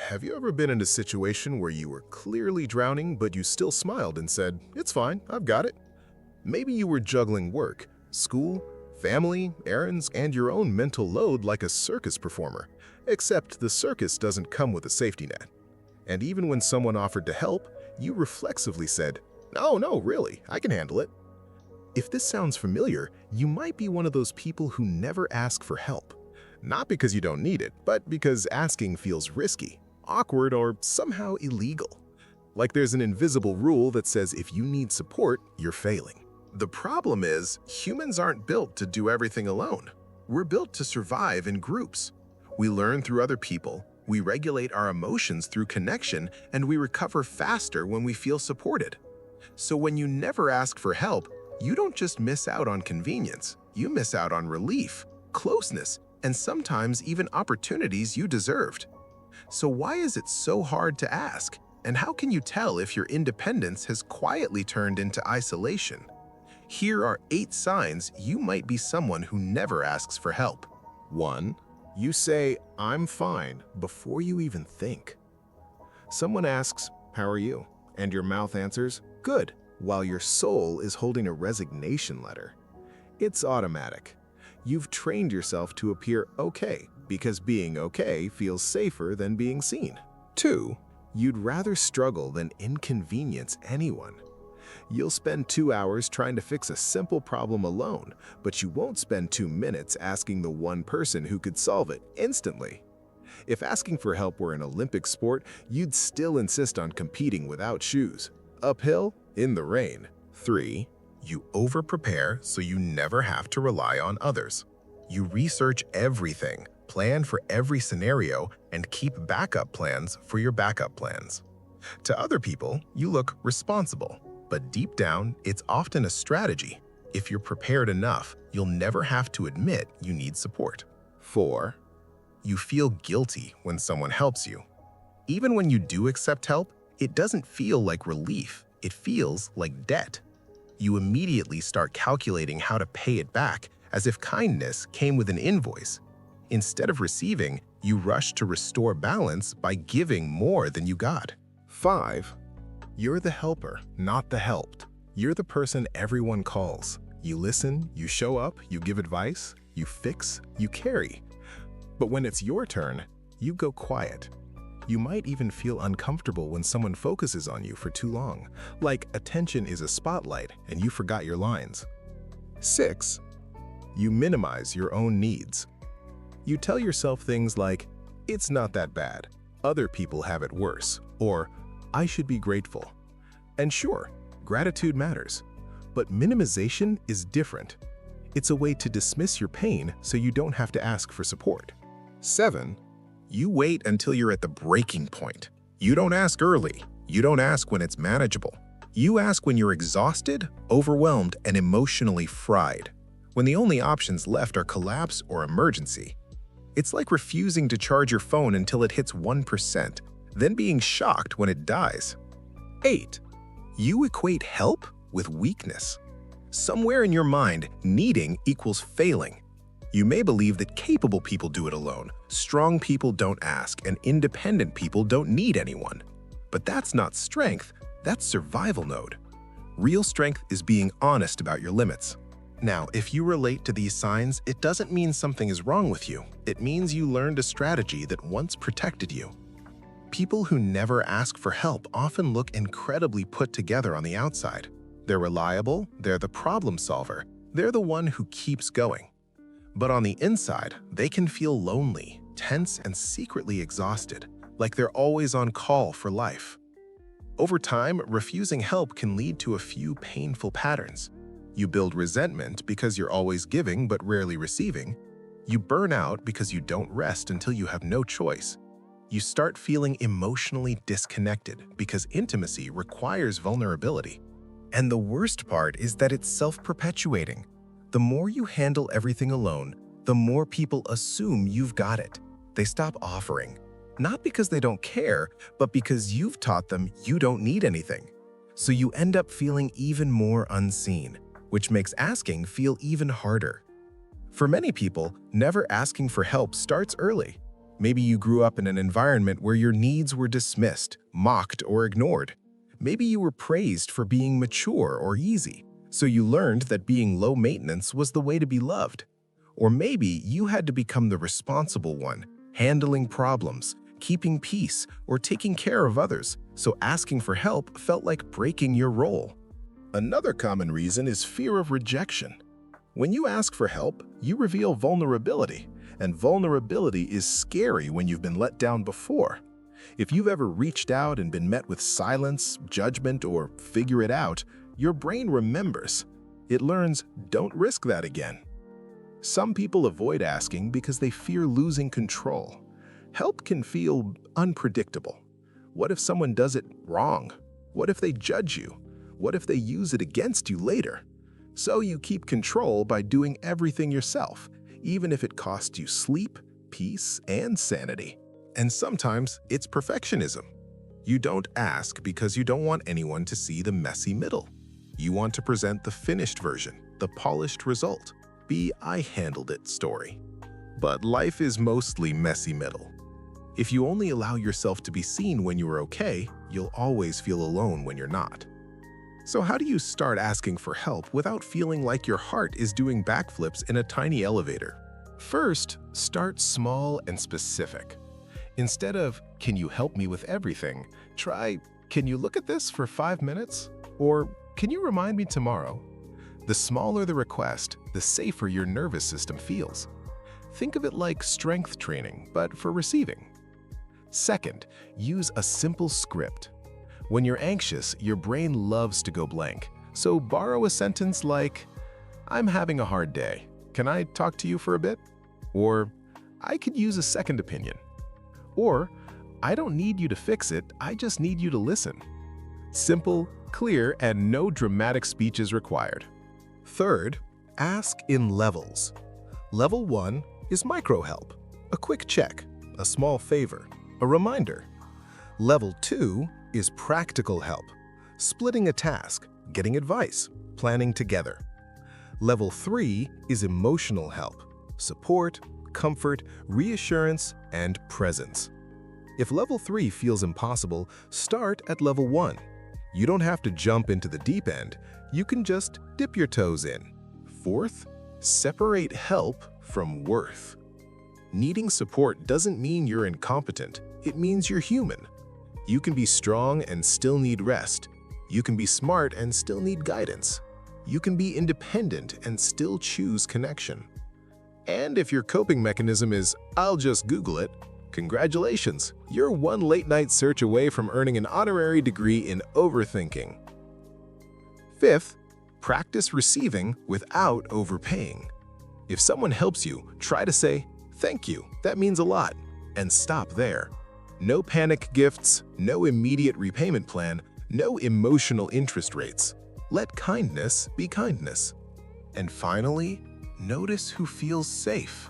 Have you ever been in a situation where you were clearly drowning, but you still smiled and said, "It's fine, I've got it"? Maybe you were juggling work, school, family, errands, and your own mental load like a circus performer, except the circus doesn't come with a safety net. And even when someone offered to help, you reflexively said, "Oh, no, really, I can handle it." If this sounds familiar, you might be one of those people who never ask for help. Not because you don't need it, but because asking feels risky, awkward, or somehow illegal. Like there's an invisible rule that says if you need support, you're failing. The problem is, humans aren't built to do everything alone. We're built to survive in groups. We learn through other people, we regulate our emotions through connection, and we recover faster when we feel supported. So when you never ask for help, you don't just miss out on convenience, you miss out on relief, closeness, and sometimes even opportunities you deserved. So why is it so hard to ask? And how can you tell if your independence has quietly turned into isolation? Here are 8 signs you might be someone who never asks for help. 1. You say, "I'm fine," before you even think. Someone asks, "How are you?" and your mouth answers, "Good," while your soul is holding a resignation letter. It's automatic. You've trained yourself to appear okay because being okay feels safer than being seen. 2. You'd rather struggle than inconvenience anyone. You'll spend 2 hours trying to fix a simple problem alone, but you won't spend 2 minutes asking the one person who could solve it instantly. If asking for help were an Olympic sport, you'd still insist on competing without shoes. Uphill, in the rain. 3. You over-prepare so you never have to rely on others. You research everything, plan for every scenario, and keep backup plans for your backup plans. To other people, you look responsible, but deep down, it's often a strategy. If you're prepared enough, you'll never have to admit you need support. 4. You feel guilty when someone helps you. Even when you do accept help, it doesn't feel like relief, it feels like debt. You immediately start calculating how to pay it back, as if kindness came with an invoice. Instead of receiving, you rush to restore balance by giving more than you got. 5. You're the helper, not the helped. You're the person everyone calls. You listen, you show up, you give advice, you fix, you carry. But when it's your turn, you go quiet. You might even feel uncomfortable when someone focuses on you for too long, like attention is a spotlight and you forgot your lines. 6. You minimize your own needs. You tell yourself things like, "It's not that bad, other people have it worse," or "I should be grateful." And sure, gratitude matters, but minimization is different. It's a way to dismiss your pain so you don't have to ask for support. 7. You wait until you're at the breaking point. You don't ask early. You don't ask when it's manageable. You ask when you're exhausted, overwhelmed, and emotionally fried, when the only options left are collapse or emergency. It's like refusing to charge your phone until it hits 1%, then being shocked when it dies. 8. You equate help with weakness. Somewhere in your mind, needing equals failing. You may believe that capable people do it alone, strong people don't ask, and independent people don't need anyone. But that's not strength, that's survival mode. Real strength is being honest about your limits. Now, if you relate to these signs, it doesn't mean something is wrong with you. It means you learned a strategy that once protected you. People who never ask for help often look incredibly put together on the outside. They're reliable, they're the problem solver, they're the one who keeps going. But on the inside, they can feel lonely, tense, and secretly exhausted, like they're always on call for life. Over time, refusing help can lead to a few painful patterns. You build resentment because you're always giving but rarely receiving. You burn out because you don't rest until you have no choice. You start feeling emotionally disconnected because intimacy requires vulnerability. And the worst part is that it's self-perpetuating. The more you handle everything alone, the more people assume you've got it. They stop offering, not because they don't care, but because you've taught them you don't need anything. So you end up feeling even more unseen, which makes asking feel even harder. For many people, never asking for help starts early. Maybe you grew up in an environment where your needs were dismissed, mocked, or ignored. Maybe you were praised for being mature or easy, so you learned that being low maintenance was the way to be loved. Or maybe you had to become the responsible one, handling problems, keeping peace, or taking care of others, so asking for help felt like breaking your role. Another common reason is fear of rejection. When you ask for help, you reveal vulnerability, and vulnerability is scary when you've been let down before. If you've ever reached out and been met with silence, judgment, or figure it out, your brain remembers. It learns, don't risk that again. Some people avoid asking because they fear losing control. Help can feel unpredictable. What if someone does it wrong? What if they judge you? What if they use it against you later? So you keep control by doing everything yourself, even if it costs you sleep, peace, and sanity. And sometimes it's perfectionism. You don't ask because you don't want anyone to see the messy middle. You want to present the finished version, the polished result, the I handled it story. But life is mostly messy middle. If you only allow yourself to be seen when you are okay, you'll always feel alone when you're not. So how do you start asking for help without feeling like your heart is doing backflips in a tiny elevator? First, start small and specific. Instead of, "Can you help me with everything?" try, "Can you look at this for 5 minutes?" Or, "Can you remind me tomorrow?" The smaller the request, the safer your nervous system feels. Think of it like strength training, but for receiving. Second, use a simple script. When you're anxious, your brain loves to go blank. So borrow a sentence like, "I'm having a hard day. Can I talk to you for a bit?" Or, "I could use a second opinion." Or, "I don't need you to fix it, I just need you to listen." Simple, clear, and no dramatic speech is required. Third, ask in levels. Level 1 is micro-help, a quick check, a small favor, a reminder. Level 2 is practical help, splitting a task, getting advice, planning together. Level 3 is emotional help, support, comfort, reassurance, and presence. If level 3 feels impossible, start at level 1. You don't have to jump into the deep end, you can just dip your toes in. Fourth, separate help from worth. Needing support doesn't mean you're incompetent, it means you're human. You can be strong and still need rest. You can be smart and still need guidance. You can be independent and still choose connection. And if your coping mechanism is, "I'll just Google it," congratulations, you're one late-night search away from earning an honorary degree in overthinking. Fifth, practice receiving without overpaying. If someone helps you, try to say, "Thank you, that means a lot," and stop there. No panic gifts, no immediate repayment plan, no emotional interest rates. Let kindness be kindness. And finally, notice who feels safe.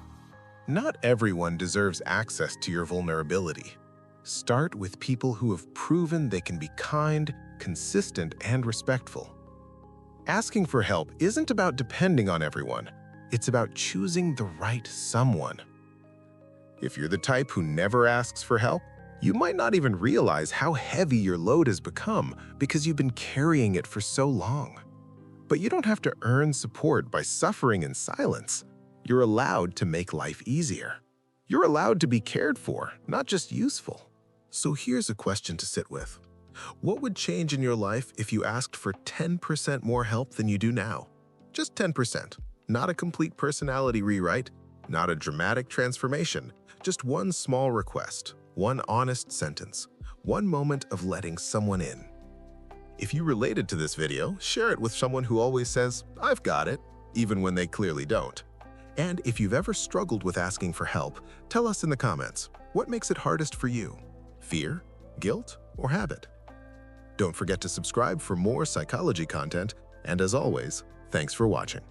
Not everyone deserves access to your vulnerability. Start with people who have proven they can be kind, consistent, and respectful. Asking for help isn't about depending on everyone. It's about choosing the right someone. If you're the type who never asks for help, you might not even realize how heavy your load has become because you've been carrying it for so long. But you don't have to earn support by suffering in silence. You're allowed to make life easier. You're allowed to be cared for, not just useful. So here's a question to sit with. What would change in your life if you asked for 10% more help than you do now? Just 10%. Not a complete personality rewrite, not a dramatic transformation, just one small request, one honest sentence, one moment of letting someone in. If you related to this video, share it with someone who always says, "I've got it," even when they clearly don't. And if you've ever struggled with asking for help, tell us in the comments, what makes it hardest for you? Fear, guilt, or habit? Don't forget to subscribe for more psychology content, and as always, thanks for watching.